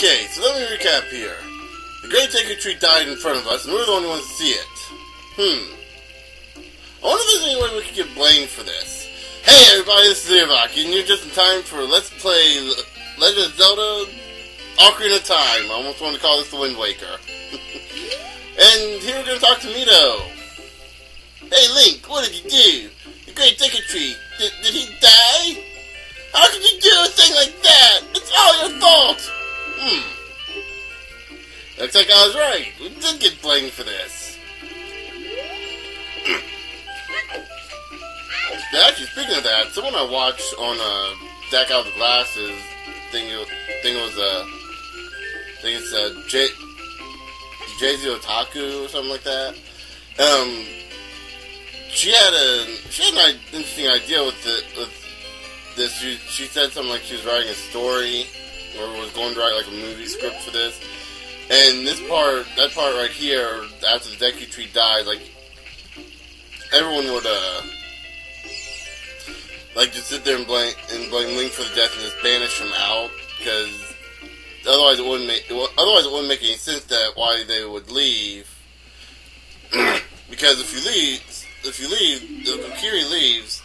Okay, so let me recap here. The Great Deku Tree died in front of us, and we're the only ones to see it. I wonder if there's any way we could get blamed for this. Hey everybody, this is Irvaki, and you're just in time for Let's Play Legend of Zelda Ocarina of Time. I almost wanted to call this the Wind Waker. And here we're going to talk to Mito. Hey Link, what did you do? The Great Deku Tree, did he die? How could you do a thing like that? It's all your fault! Looks like I was right. We did get blamed for this. Actually, speaking of that, someone I watched on Deck Out the Glasses, I think it's Jay-Z Otaku or something like that. She had an interesting idea with this. She said something like she was writing a story, or was going to write like a movie script for this. And that part right here, after the Deku Tree died, like, everyone would, like, just sit there and blame Link for the death and just banish him out, because otherwise it wouldn't make any sense that why they would leave. Because if Kokiri leaves,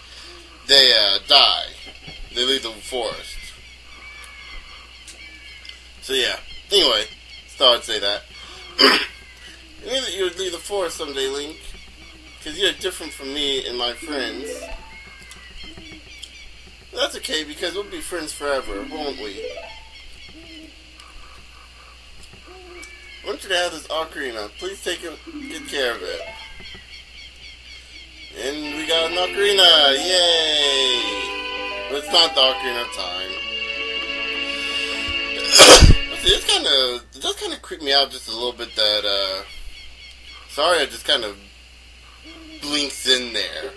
they, die. They leave the forest. So yeah, anyway. Thought I'd say that. I knew that you would leave the forest someday, Link. Because you're different from me and my friends. But that's okay, because we'll be friends forever, won't we? I want you to have this ocarina. Please take good care of it. And we got an ocarina! Yay! But it's not the Ocarina of Time. It does kind of creep me out just a little bit that, Saria just kind of blinks in there.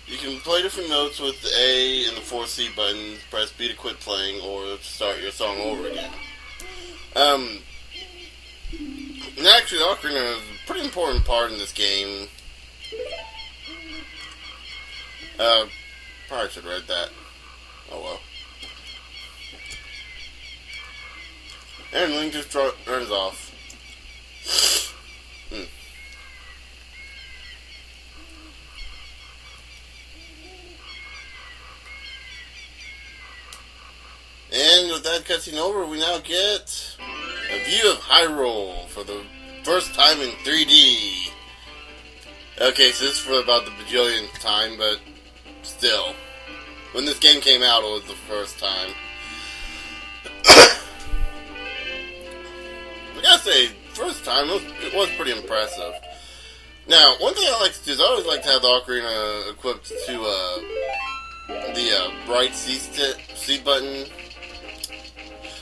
You can play different notes with the A and the 4C buttons, press B to quit playing, or to start your song over again. And actually, the Ocarina is a pretty important part in this game. Probably should read that. Oh well. And Link just runs off. And with that cutscene over, we now get a view of Hyrule for the first time in 3D. Okay, so this is for about the bajillionth time, but still. When this game came out, it was the first time. I gotta say, first time, it was pretty impressive. Now, one thing I like to do is I always like to have the ocarina equipped to the right C button.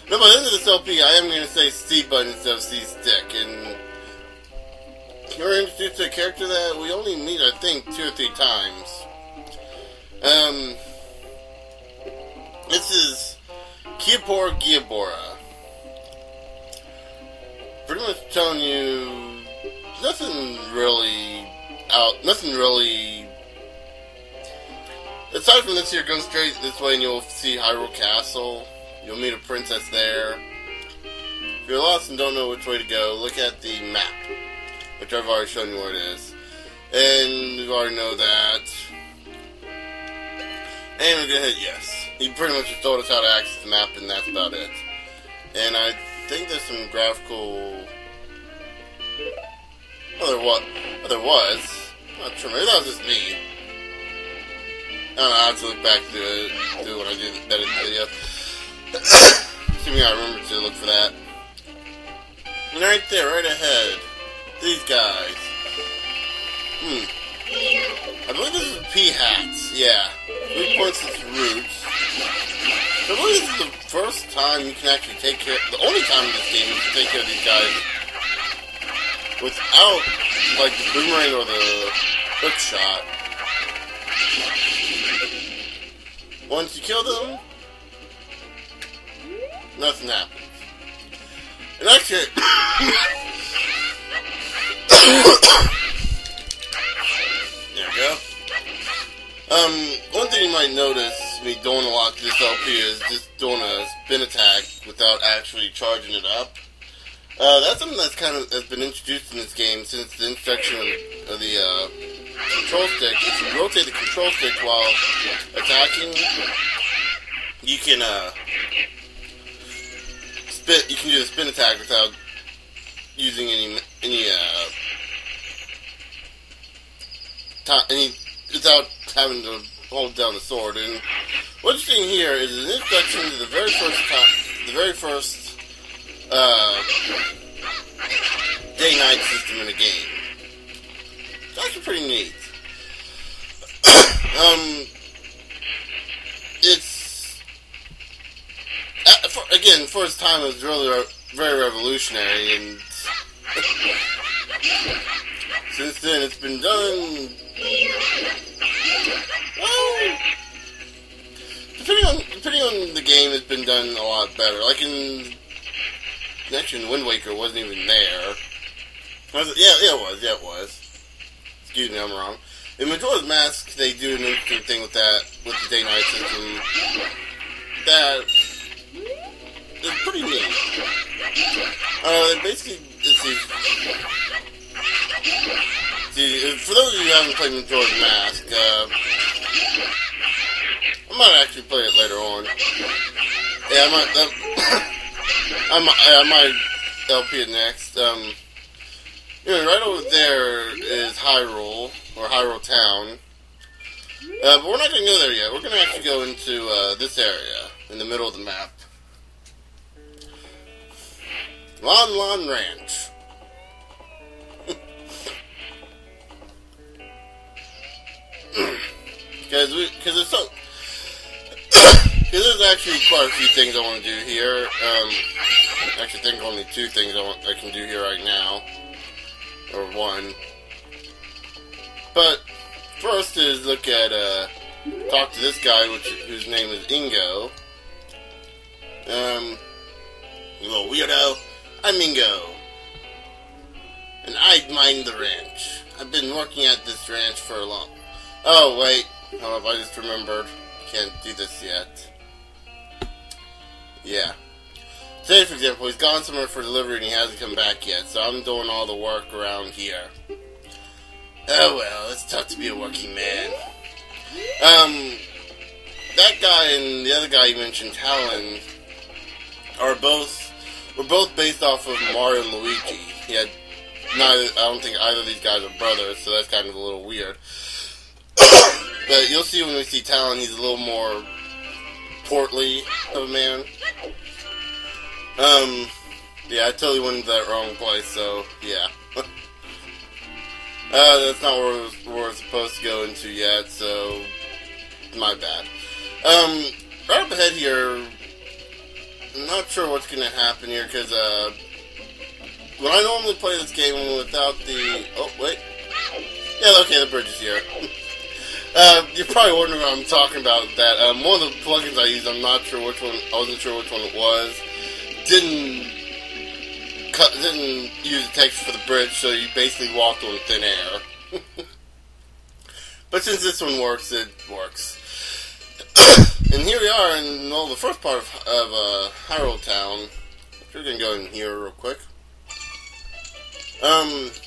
No, by the end of this LP, I am going to say C button instead of C stick, and we're introduced to a character that we only meet, I think, 2 or 3 times. This is Giabora. Pretty much telling you nothing really. Aside from this here, go straight this way and you'll see Hyrule Castle. You'll meet a princess there. If you're lost and don't know which way to go, look at the map, which I've already shown you where it is. And you already know that. And we're gonna hit yes. He pretty much just told us how to access the map, and that's about it. And I think there's some graphical. Well, there was. I'm not sure. Maybe that was just me. I don't know. I have to look back to it when I do the edit video. Assuming I remember to look for that. And right there, right ahead. These guys. I believe this is P-hats, yeah. 3 points its roots. So I believe this is the first time you can actually take care, the only time in this game you can take care of these guys without, like, the boomerang or the hook shot. Once you kill them, nothing happens. And actually, there we go. One thing you might notice me doing a lot to this LP is just doing a spin attack without actually charging it up. That's something that's been introduced in this game since the introduction of the control stick. If you rotate the control stick while attacking, you can do a spin attack without using without having to hold down the sword. And what's interesting here is an introduction to the very first day-night system in the game. It's actually pretty neat. It's again, for its time, it was really very revolutionary, and since then it's been done. Well, depending on the game, it's been done a lot better. Like actually, Wind Waker wasn't even there. Was it? Yeah, it was. Excuse me, I'm wrong. In Majora's Mask, they do an interesting thing with the day-night system. That is pretty neat. Basically, for those of you who haven't played Majora's Mask, I might actually play it later on. Yeah, I might LP it next. Right over there is Hyrule, or Hyrule Town. But we're not going to go there yet. We're going to actually go into this area, in the middle of the map. Lon Lon Ranch. Because there's actually quite a few things I want to do here. I actually think only two things I can do here right now. Or one. But first is look at talk to this guy, whose name is Ingo. You little weirdo. I'm Ingo, and I mind the ranch. I've been working at this ranch for a long. Oh wait, hold up, I just remembered. Can't do this yet. Yeah. Say, for example, he's gone somewhere for delivery and he hasn't come back yet, so I'm doing all the work around here. Oh well, it's tough to be a working man. That guy and the other guy you mentioned, Talon, were both based off of Mario and Luigi. I don't think either of these guys are brothers, so that's kind of a little weird. But you'll see when we see Talon, he's a little more portly of a man. Yeah, I totally went into that wrong place, so, yeah. That's not where we're supposed to go into yet, so, my bad. Right up ahead here, I'm not sure what's gonna happen here, because, when I normally play this game without the... Oh, wait. Yeah, okay, the bridge is here. You're probably wondering what I'm talking about with that. One of the plugins I use, I wasn't sure which one it was, didn't use the texture for the bridge, so you basically walked on thin air. But since this one works, it works. And here we are in the first part of Hyrule Town. We're gonna go in here real quick. Let's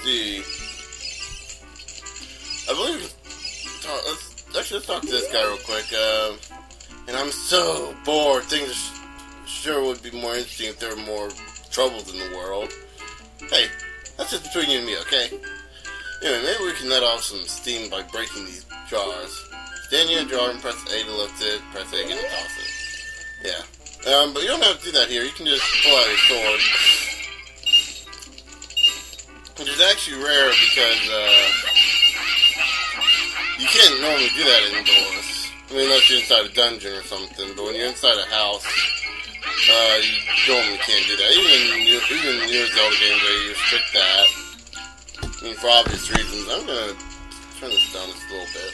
see. I believe. Let's talk to this guy real quick. And I'm so bored. Things sure would be more interesting if there were more troubles in the world. Hey, that's just between you and me, okay? Anyway, maybe we can let off some steam by breaking these jars. Stand near a jar and press A to lift it, press A again to toss it. Yeah. But you don't have to do that here. You can just pull out your sword. Which is actually rare because, you can't normally do that indoors. I mean, unless you're inside a dungeon or something. But when you're inside a house, you normally can't do that. Even in newer Zelda games, they restrict that. I mean, for obvious reasons. I'm gonna turn this down just a little bit.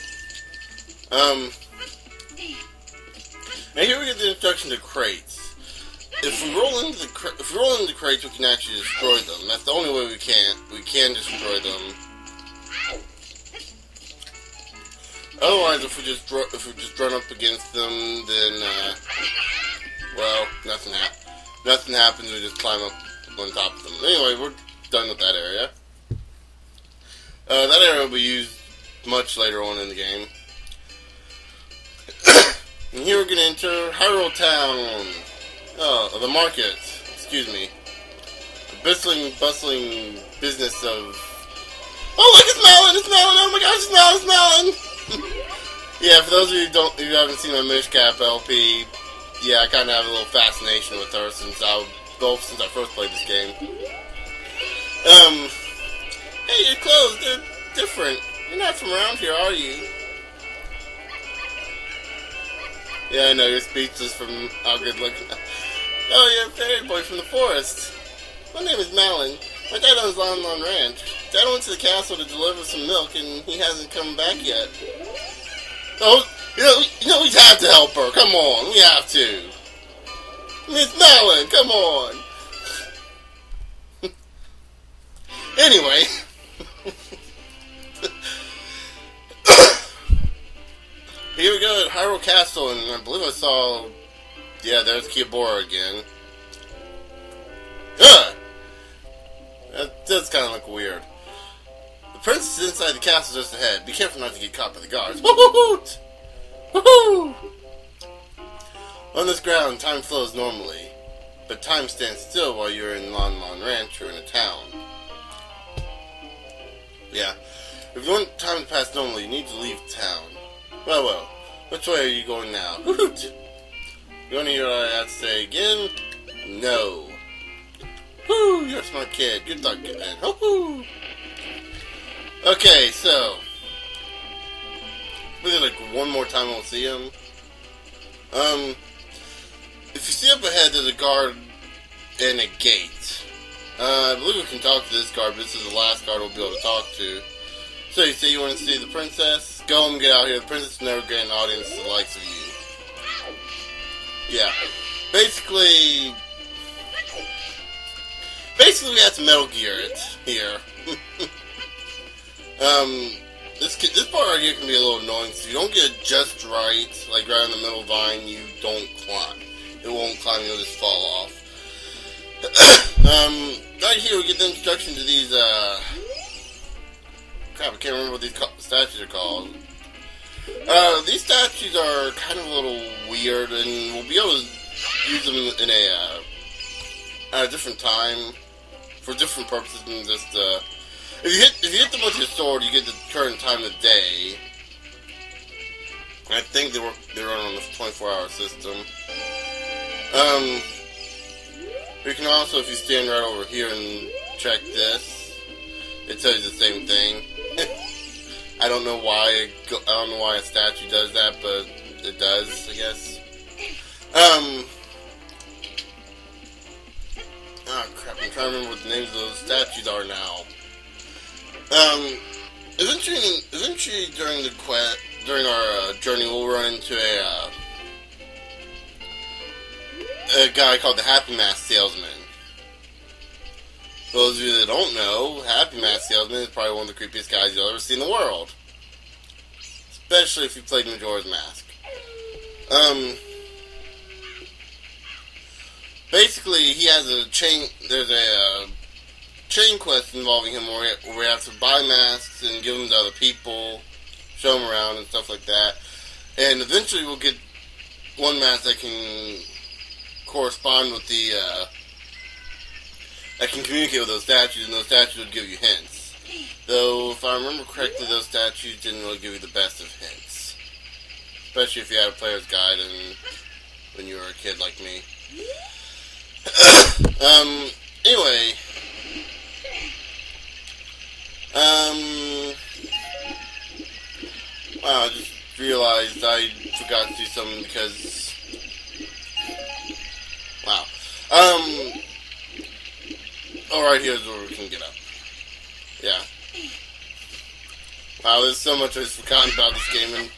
Now here we get the introduction to crates. If we roll into the crates, we can actually destroy them. That's the only way we can destroy them. Otherwise, if we just run up against them, then well, nothing happens. We just climb up on top of them. Anyway, we're done with that area. That area will be used much later on in the game. And here we're gonna enter Hyrule Town. Oh, the market. Excuse me. The bustling business of. Oh, look, it's Malon! It's Malon! Oh my gosh, it's Malon! Yeah, for those of you who haven't seen my Mishcap LP, yeah, I kind of have a little fascination with her since I first played this game. Hey, your clothes, they're different. You're not from around here, are you? Yeah, I know, you're speechless from how good looking. Oh, you're a fairy boy from the forest. My name is Malon. My dad owns Lon Ranch. Dad went to the castle to deliver some milk, and he hasn't come back yet. Oh, you know, we have to help her. Come on, we have to. Miss Malon, come on. Anyway. Here we go at Hyrule Castle, and I believe I saw... Yeah, there's Kiabora again. Ugh! That does kind of look weird. The princess is inside the castle just ahead. Be careful not to get caught by the guards. Woohoo! Woohoo! On this ground, time flows normally. But time stands still while you're in Lon Ranch or in a town. Yeah. If you want time to pass normally, you need to leave town. Well, which way are you going now? Hoot! You want to hear what I have to say again? No. Woo! You're a smart kid. Good luck, kid. Woo! Okay, so maybe like one more time we'll see him. If you see up ahead, there's a guard and a gate. I believe we can talk to this guard, but this is the last guard we'll be able to talk to. So you say you want to see the princess? Go home and get out here. The princess will never get an audience the likes of you. Yeah. Basically we have to Metal Gear it here. This part right here can be a little annoying. So if you don't get it just right, like right in the middle vine, you don't climb. It won't climb, you'll just fall off. Right here we get the introduction to these, crap, I can't remember what these statues are called. These statues are kind of a little weird, and we'll be able to use them in at a different time, for different purposes than just, if you hit them with your sword, you get the current time of day. I think they run on the 24-hour system. You can also, if you stand right over here and check this, it tells you the same thing. I don't know why a statue does that, but it does, I guess. Oh crap, I'm trying to remember what the names of those statues are now. Eventually during our journey, we'll run into a guy called the Happy Mask Salesman. For those of you that don't know, Happy Mask Salesman is probably one of the creepiest guys you'll ever see in the world. Especially if you played Majora's Mask. Basically, he has there's a chain quest involving him where we have to buy masks and give them to other people, show them around and stuff like that. And eventually we'll get one mask that can correspond with that can communicate with those statues, and those statues would give you hints. Though, if I remember correctly, those statues didn't really give you the best of hints. Especially if you had a player's guide and when you were a kid like me. Anyway. Wow, I just realized I forgot to do something because... Wow. Alright, here's where we can get up. Yeah. Wow, there's so much I've forgotten about this game, and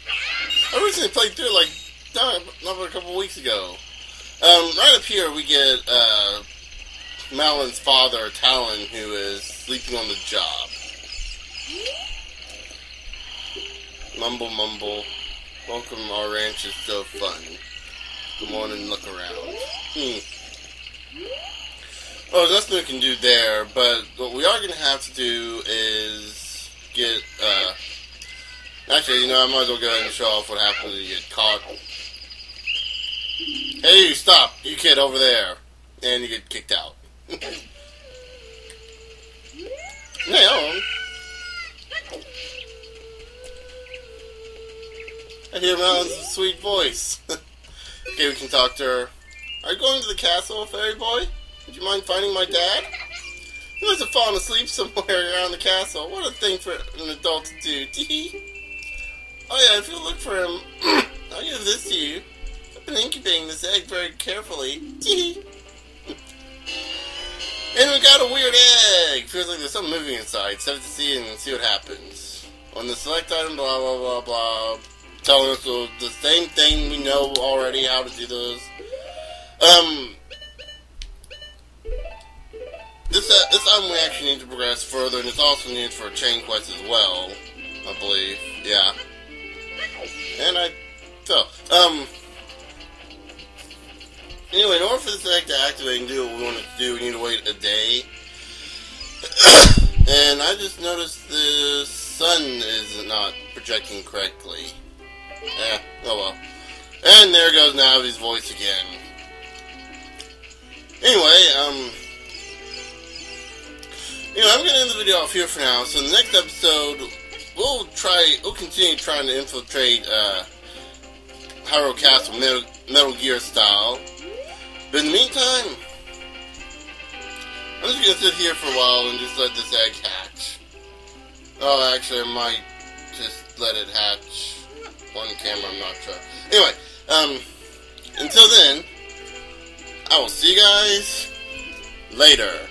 I recently played through it, like, not a couple weeks ago. Right up here we get, Malon's father, Talon, who is sleeping on the job. Mumble, mumble. Welcome, our ranch is so fun. Good morning, look around. Well, there's nothing we can do there, but what we are going to have to do is get, actually, you know, I might as well go ahead and show off what happens when you get caught. Hey, stop! You kid over there! And you get kicked out. Now, I hear Malon's sweet voice. Okay, we can talk to her. Are you going to the castle, fairy boy? Would you mind finding my dad? He must have fallen asleep somewhere around the castle. What a thing for an adult to do. Tee-hee. Oh yeah, if you look for him, I'll give this to you. I've been incubating this egg very carefully. Tee-hee. And we got a weird egg! Feels like there's something moving inside. Set it to see and see what happens. On the select item, blah blah blah blah. Telling us the same thing we know already how to do those. This item we actually need to progress further, and it's also needed for a chain quest as well, I believe. Yeah. And I fell. Anyway, in order for this egg to activate and do what we want it to do, we need to wait a day. And I just noticed the sun is not projecting correctly. Eh, oh well. And there goes Navi's voice again. Anyway, I'm gonna end the video off here for now. So in the next episode, we'll continue trying to infiltrate, Hyrule Castle Metal Gear style. But in the meantime, I'm just gonna sit here for a while and just let this egg hatch. Oh, actually, I might just let it hatch on camera, I'm not sure. Anyway, until then, I will see you guys later.